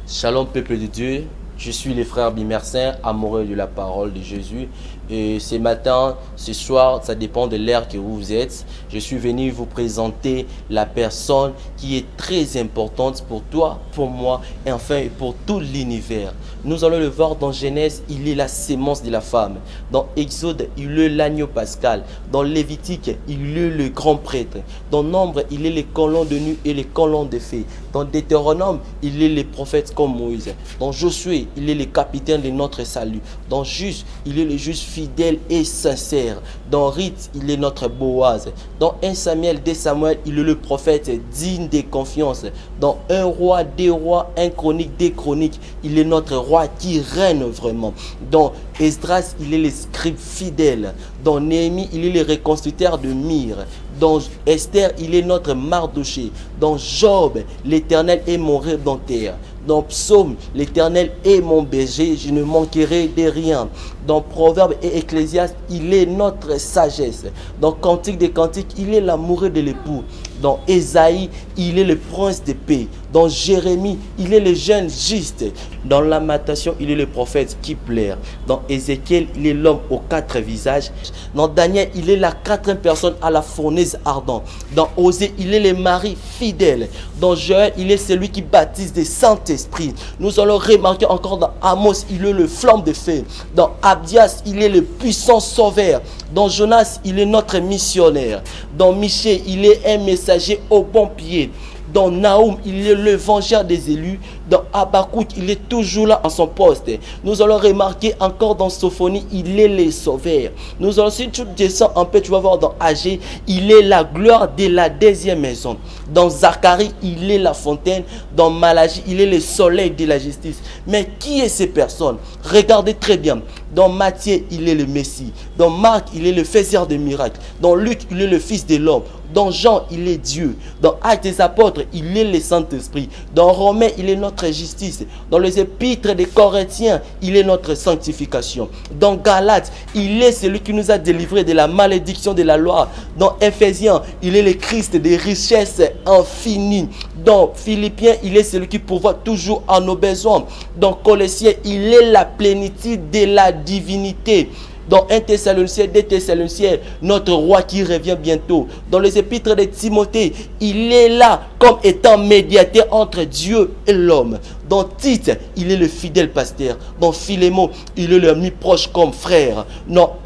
Shalom peuple de Dieu, je suis le frère Bimersin, amoureux de la parole de Jésus. Et ce matin, ce soir, ça dépend de l'ère que vous êtes. Je suis venu vous présenter la personne qui est très importante pour toi, pour moi et enfin pour tout l'univers. Nous allons le voir dans Genèse, il est la sémence de la femme. Dans Exode, il est l'agneau pascal. Dans Lévitique, il est le grand prêtre. Dans Nombre, il est les colons de nu et les colons de fées. Dans Deutéronome, il est les prophètes comme Moïse. Dans Josué, il est le capitaine de notre salut. Dans Juste, il est le juste fidèle et sincère. Dans Rite, il est notre Boaz. Dans 1 Samuel, 2 Samuel, il est le prophète digne de confiance. Dans 1 roi, 2 rois, 1 chronique, 2 chroniques, il est notre roi qui règne vraiment. Dans Esdras, il est le scribe fidèle. Dans Néhémie, il est le reconstructeur de Myre. Dans Esther, il est notre Mardoché. Dans Job, l'Éternel est mon rédempteur. Dans Psaume, l'Éternel est mon berger, je ne manquerai de rien. Dans Proverbes et Ecclésiaste, il est notre sagesse. Dans Cantique des Cantiques, il est l'amoureux de l'époux. Dans Ésaïe, il est le prince de paix. Dans Jérémie, il est le jeune juste. Dans Lamentation, il est le prophète qui plaire. Dans Ézéchiel, il est l'homme aux 4 visages. Dans Daniel, il est la 4e personne à la fournaise ardente. Dans Osée, il est le mari fidèle. Dans Joël, il est celui qui baptise des Saint-Esprit. Nous allons remarquer encore dans Amos, il est le flamme de feu. Dans Abdias, il est le puissant sauveur. Dans Jonas, il est notre missionnaire. Dans Michée, il est un messager au bon pied. Dans Naoum, il est l'évangile des élus. Dans Habakkuk, il est toujours là en son poste. Nous allons remarquer encore dans Sophonie, il est le sauveur. Nous allons, si tu descends un peu, tu vas voir dans Agé, il est la gloire de la 2e maison. Dans Zacharie, il est la fontaine. Dans Malachie, il est le soleil de la justice. Mais qui est ces personnes? Regardez très bien. Dans Matthieu, il est le Messie. Dans Marc, il est le faiseur de miracles. Dans Luc, il est le Fils de l'homme. Dans Jean, il est Dieu. Dans Actes des Apôtres, il est le Saint-Esprit. Dans Romains, il est notre justice. Dans les épîtres des Corinthiens, il est notre sanctification. Dans Galates, il est celui qui nous a délivrés de la malédiction de la loi. Dans Éphésiens, il est le Christ des richesses infinies. Dans Philippiens, il est celui qui pourvoit toujours à nos besoins. Dans Colossiens, il est la plénitude de la divinité. Dans 1 Thessaloniciens, 2 Thessaloniciens, notre roi qui revient bientôt. Dans les épîtres de Timothée, il est là comme étant médiateur entre Dieu et l'homme. Dans Tite, il est le fidèle pasteur. Dans Philémon, il est l'ami proche comme frère. Dans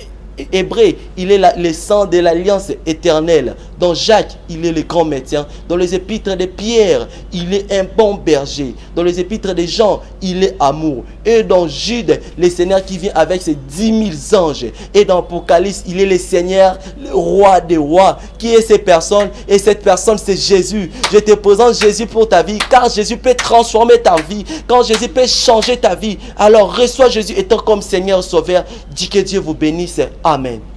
Hébreu, il est le sang de l'alliance éternelle. Dans Jacques, il est le grand médecin. Dans les épîtres de Pierre, il est un bon berger. Dans les épîtres de Jean, il est amour. Et dans Jude, le Seigneur qui vient avec ses 10 000 anges. Et dans Apocalypse, il est le Seigneur, le roi des rois. Qui est cette personne? Et cette personne, c'est Jésus. Je te présente Jésus pour ta vie, car Jésus peut transformer ta vie. Quand Jésus peut changer ta vie, alors reçois Jésus étant comme Seigneur Sauveur. Dis que Dieu vous bénisse. Amen.